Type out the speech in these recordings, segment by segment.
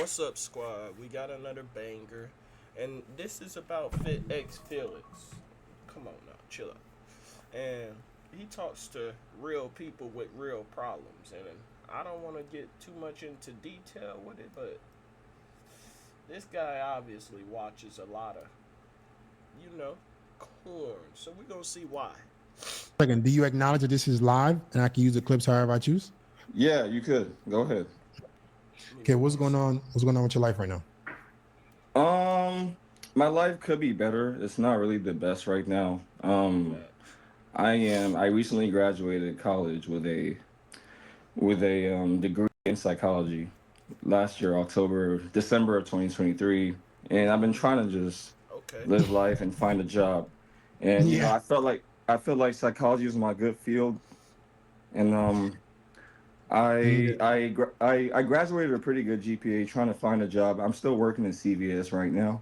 What's up, squad? We got another banger, and this is about Fit X Felix. Come on now, chill out. And he talks to real people with real problems, and I don't want to get too much into detail with it, but this guy obviously watches a lot of, you know, corn. So we're gonna see why. Second, do you acknowledge that this is live and I can use the clips however I choose? Yeah, you could. Go ahead. Okay, what's going on? What's going on with your life right now? Um, my life could be better. It's not really the best right now. Facts. I recently graduated college with a degree in psychology last year, December of 2023, and I've been trying to just Okay. live life and find a job. And Yeah. I felt like psychology was my good field, and Yeah. I graduated a pretty good GPA trying to find a job. I'm still working in CVS right now.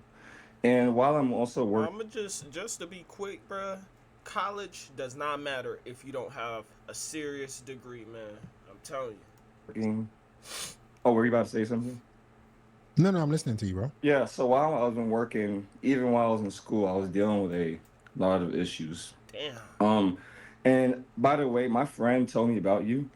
And while I'm also I'ma just to be quick, bruh. College does not matter if you don't have a serious degree, man. I'm telling you. working, oh, were you about to say something? No, I'm listening to you, bro. Yeah, so while I was been working, even while I was in school, I was dealing with a lot of issues. Damn. Um, and by the way, my friend told me about you,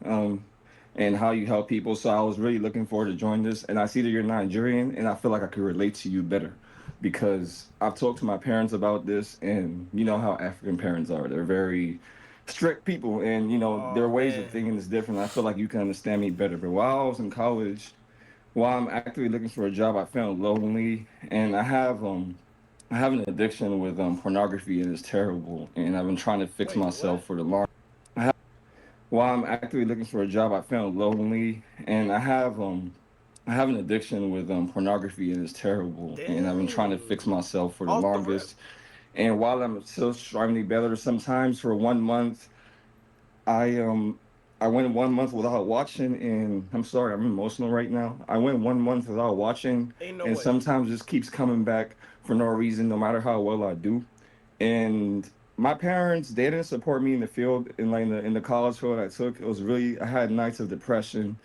and how you help people. So I was really looking forward to join this. And I see that you're Nigerian, and I feel like I could relate to you better because I've talked to my parents about this, and you know how African parents are. They're very strict people, and Oh their ways of man. thinking is different. I feel like you can understand me better. But while I was in college, while I'm actively looking for a job, I felt lonely, and I have an addiction with pornography, and it's terrible. And I've been trying to fix Wait, myself what? for the long. I have, while I'm actively looking for a job, I felt lonely, and I have an addiction with pornography, and it's terrible. And I've been trying to Damn. fix myself for the Off the rip. longest. And while I'm still striving to be better, sometimes for 1 month I I went 1 month without watching, and I'm sorry, I'm emotional right now. I went 1 month without watching, Ain't no and way. sometimes just keeps coming back for no reason, no matter how well I do. And my parents, they didn't support me in the field, in the college field I took. It was really, I had nights of depression,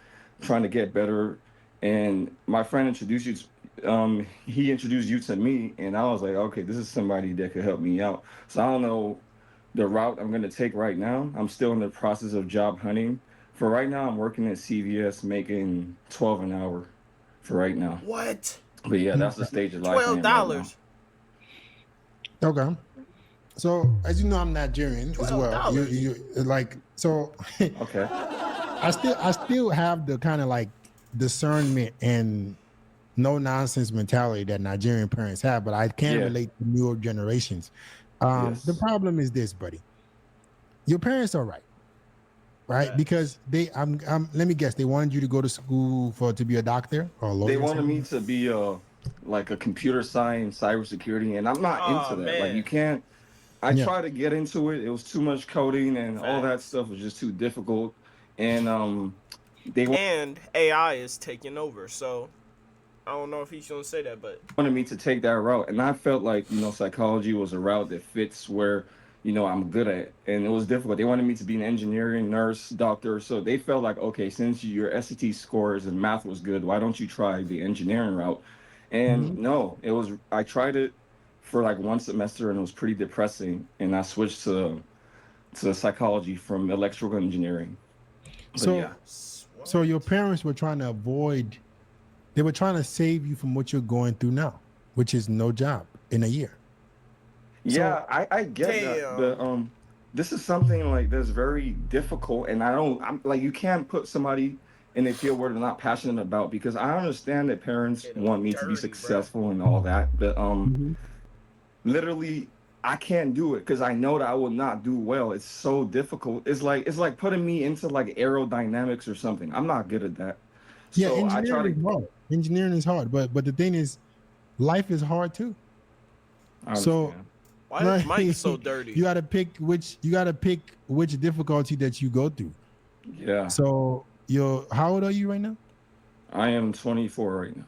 trying to get better. And my friend he introduced you to me, and I was like, okay, this is somebody that could help me out. So I don't know the route I'm going to take right now. I'm still in the process of job hunting. For right now, I'm working at CVS making 12 an hour for right now. What? But yeah, that's the Okay. stage of life I Twelve am right now. dollars. Okay. So as you know, I'm Nigerian as $12. well. You like so Okay. I still have the kind of like discernment and no nonsense mentality that Nigerian parents have, but I can Yeah. relate to newer generations. The Yes. problem is this, buddy. Your parents are right? Facts. Because let me guess, they wanted you to go to school for to be a doctor or a They lawyer or wanted me something. to be like a computer science, cybersecurity, and I'm not into Oh that. Like man. you can't. I Yeah. tried to get into it. It was too much coding, and all that Facts. stuff was just too difficult. And they And AI is taking over, so I don't know if he's gonna say that, but wanted me to take that route, and I felt like psychology was a route that fits where I'm good at, and it was difficult. They wanted me to be an engineering nurse, doctor, so they felt like, okay, since your SAT scores and math was good, why don't you try the engineering route? And Mhm. no, I tried it for like one semester, and it was pretty depressing, and I switched to psychology from electrical engineering. But yeah. So so what? your parents were trying to avoid they were trying to save you from what you're going through now, which is no job in a year. So Yeah, I get that. Damn. This is something like that's very difficult, and I'm like, you can't put somebody in a field where they're not passionate about, because I understand that parents Hit him want me to be dirty, bro. successful and all that, but Mhm. literally I can't do it because I know that I will not do well. It's so difficult. It's like putting me into like aerodynamics or something. I'm not good at that. Yeah, So I try engineering to is hard. Engineering is hard, but the thing is, life is hard too. I So understand. Why is like, Mike so dirty? you got to pick which difficulty that you go through. Yeah, So you're how old are you right now? I am 24 right now.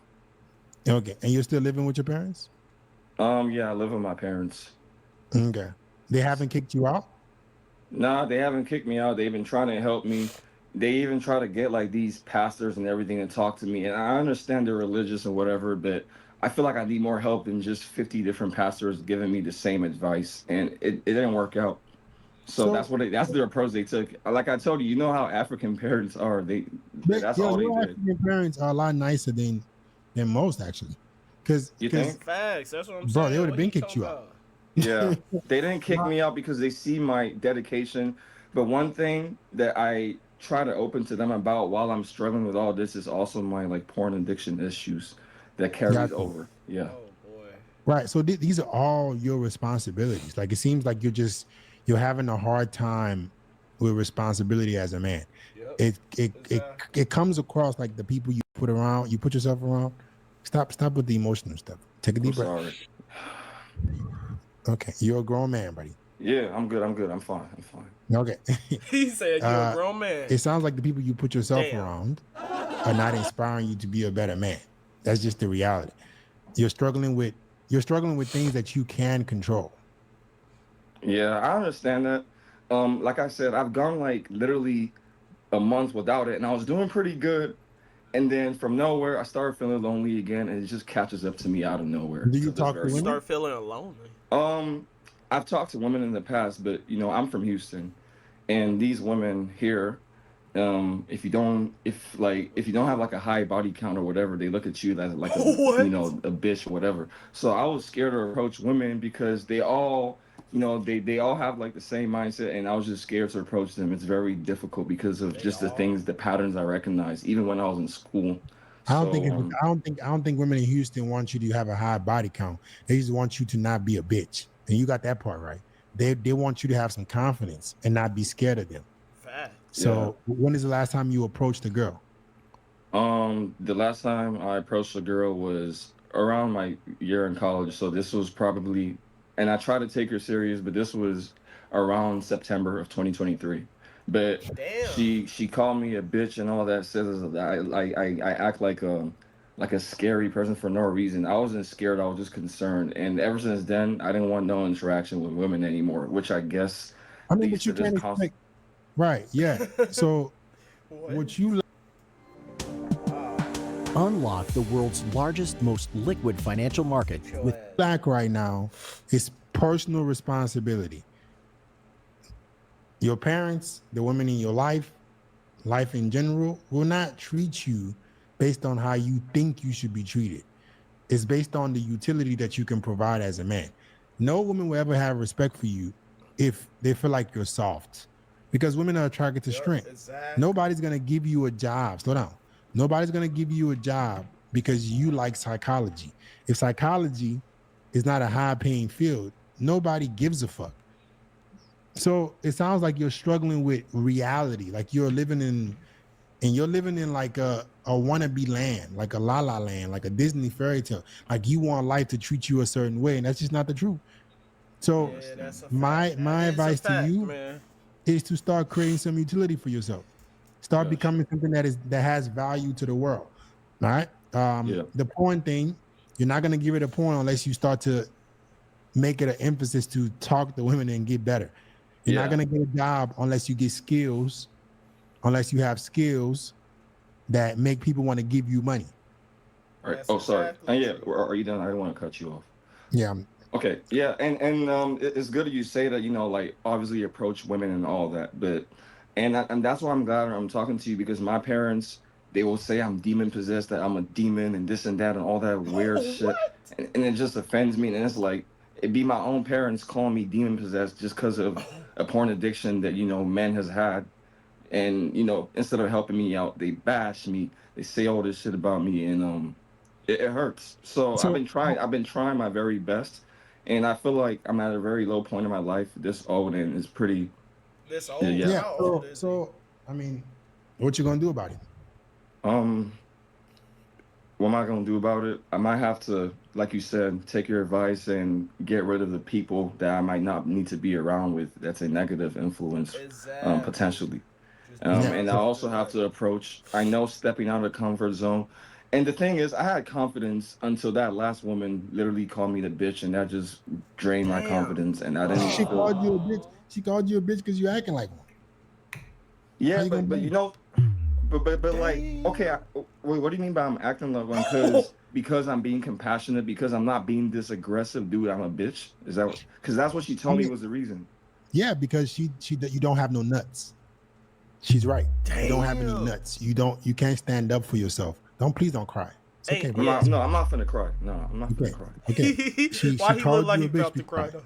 Okay, and you're still living with your parents? Yeah, I live with my parents. Okay, they haven't kicked you out. Nah, they haven't kicked me out. They've been trying to help me. they even try to get like these pastors and everything to talk to me. And I understand they're religious and whatever, but I feel like I need more help than just 50 different pastors giving me the same advice. And it didn't work out. So So, that's their approach they took. Like I told you, you know how African parents are. but That's yo, all they your did. African parents are a lot nicer than most actually, You because think? Facts. That's what I'm bro, they saying. would have What been he kicked talking you out. about? Yeah. They didn't kick me out because they see my dedication. But one thing that I try to open to them about while I'm struggling with all this is also my like porn addiction issues that carries Got you. over. Yeah. Oh boy. Right. So these are all your responsibilities. Like it seems like you're having a hard time with responsibility as a man. Yep. It Exactly. comes across like the people you put yourself around. Stop with the emotional stuff. Take a I'm deep breath. sorry. Okay, you're a grown man, buddy. Yeah, I'm good. I'm good. I'm fine. I'm fine. Okay. He said you a uh, grown man. it sounds like the people you put yourself Damn. around are not inspiring you to be a better man. That's just the reality. You're struggling with you're struggling with things that you can control. Yeah, I understand that. Like I said, I've gone like literally a month without it, and I was doing pretty good. And then from nowhere, I started feeling lonely again, and it just catches up to me out of nowhere Do you to this talk to You very women? day. start feeling lonely. Um, I've talked to women in the past, but I'm from Houston, and these women here, if you don't have like a high body count or whatever, they look at you as like a What? a bitch or whatever. So I was scared to approach women because they all they all have like the same mindset, and I was just scared to approach them. It's very difficult because of They just the all. things, the patterns I recognize, even when I was in school. I don't think So it's, I don't think women in Houston want you to have a high body count. They just want you to not be a bitch. And you got that part right. They want you to have some confidence and not be scared of them. Facts. yeah. So when is the last time you approached a girl? The last time I approached a girl was around my year in college. So this was probably, and I tried to take her serious, but this was around September of 2023. But Damn. she called me a bitch and all that. Says that I act like a scary person for no reason. I wasn't scared. I was just concerned. And ever since then, I didn't want no interaction with women anymore, which I guess I mean, leads but you to this can't constant. expect, right? Yeah. So What? what you Unlock the world's largest, most liquid financial market Your with ass. lack right now is personal responsibility. Your parents, the women in your life in general, will not treat you based on how you think you should be treated. It's based on the utility that you can provide as a man. No woman will ever have respect for you if they feel like you're soft, because women are attracted to Yep. strength. Exactly. Nobody's going to give you a job. Slow down. Nobody's going to give you a job because you like psychology. If psychology is not a high paying field, nobody gives a fuck. So it sounds like you're struggling with reality, like you're living in like a wannabe land, like a la la land, like a Disney fairy tale. Like you want life to treat you a certain way, and that's just not the truth. I So Yeah, that's understand. a fact. That my is a advice to fact, you man. is to start creating some utility for yourself. Start Gotcha. becoming something that has value to the world. All right. Yeah. The porn thing, you're not gonna give it a porn unless you start to make it an emphasis to talk to women and get better. You're not Yeah. gonna get a job unless you get skills, unless you have skills that make people want to give you money. All right. That's Oh, sorry. exactly Yeah. true. Are you done? I don't want to cut you off. Yeah. Okay. Yeah. And it's good that you say that. Like obviously approach women and all that, but and that's why I'm glad I'm talking to you because my parents they will say I'm demon possessed, that I'm a demon and this and that and all that weird shit, What? and it just offends me. And it's like it be my own parents calling me demon possessed just because of a porn addiction that men has had. And instead of helping me out, they bash me, they say all this shit about me, and it hurts. So So I've been trying my very best, and I feel like I'm at a very low point in my life this old, and it's pretty. This old? Yeah. yeah. How old So is he? so I mean, what you gonna do about it? um what am I gonna do about it? I might have to, like you said, take your advice and get rid of the people that I might not need to be around with, that's a negative influence, Exactly. potentially. Just do Yeah. And I what you also feel have like. to approach, I know stepping out of the comfort zone. And the thing is, I had confidence until that last woman literally called me the bitch, and that just drained my Damn. confidence. And I didn't She feel, called you a Oh. bitch. She called you a bitch because you acting like one. How Yeah, you gonna but blame? you know, but like, okay, Damn. wait, what do you mean by I'm acting like one? Because I'm being compassionate, because I'm not being this aggressive dude. I'm a bitch. Is that because that's what she I told me mean, was the reason. yeah, because you don't have no nuts. She's right. You don't have any Damn. nuts. You can't stand up for yourself. Please don't cry. It's Hey, okay, bro. yeah. It's I'm not finna cry. No, I'm not finna okay. cry. Okay. She Why he look called like you he a bitch about to because cry though?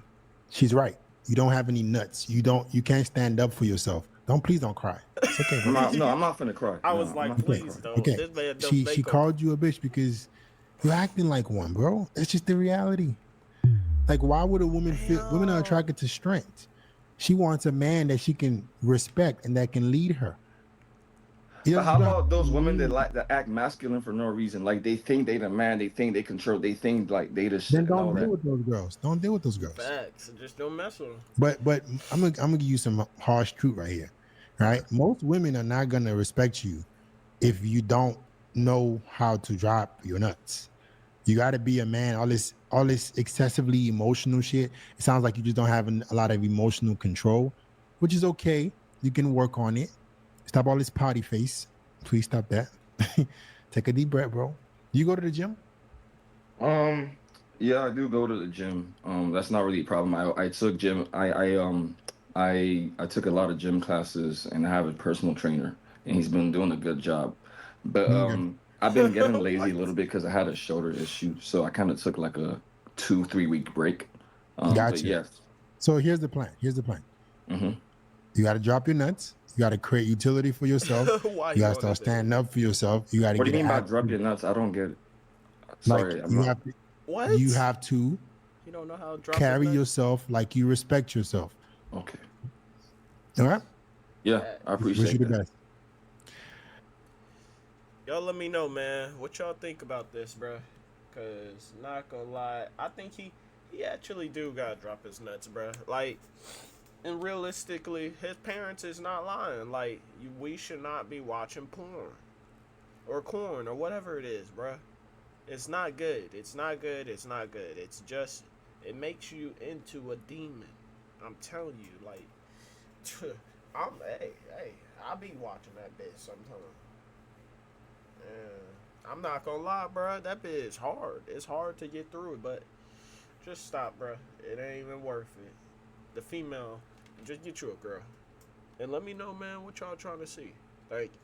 she's right. You don't have any nuts. You can't stand up for yourself. Please don't cry. It's okay, bro. I'm not finna cry. I was No, I'm like, not finna Okay. please cry. don't. Okay. This man don't She make up. called you a bitch because you're acting like one, bro. That's just the reality. Like, why would a woman feel? Women are Damn. attracted to strength. She wants a man that she can respect and that can lead her. You But don't, you how don't have about to be those women that mean. like that act masculine for no reason? Like they think they the man, they think they control, they think like they the Then shit and all don't deal that. with those girls. Don't deal with those girls. Facts. Just don't mess with him. But I'm gonna give you some harsh truth right here. Okay. Right? Most women are not gonna respect you if you don't know how to drop your nuts. You got to be a man. All this excessively emotional shit. It sounds like you just don't have a lot of emotional control, which is okay. You can work on it. Stop all this potty face. Please stop that. Take a deep breath, bro. You go to the gym? Um, yeah, I do go to the gym. That's not really a problem. I took gym. I took a lot of gym classes, and I have a personal trainer, and he's been doing a good job. But Okay. I've been getting lazy a What? little bit because I had a shoulder issue, so I kind of took like a 2 3 week break. But Gotcha. yes. So here's the plan. Here's the plan. Hmm. You got to drop your nuts. You got to create utility for yourself. Why You you got to want to start do it? standing up for yourself. You got to What do you get an mean by drop attitude. your nuts? I don't get it. Like Sorry, I'm you not. have to, you What? have to You don't know how to drop his carry nuts? yourself like you respect yourself. Okay. All right. Yeah, I Wish you appreciate the that. best. Y'all let me know, man. What y'all think about this, bro? Cause not gonna lie, I think he actually do gotta drop his nuts, bro. Like, and realistically, his parents is not lying. Like, we should not be watching porn or corn or whatever it is, bro. It's not good. It's not good. It's not good. It's just it makes you into a demon. I'm telling you, like, hey, I be watching that bitch sometimes. Yeah. I'm not gonna lie, bro. That bitch is hard. It's hard to get through it, but just stop, bro. It ain't even worth it. The female, just get you a girl, and let me know, man, what y'all trying to see. Thank you.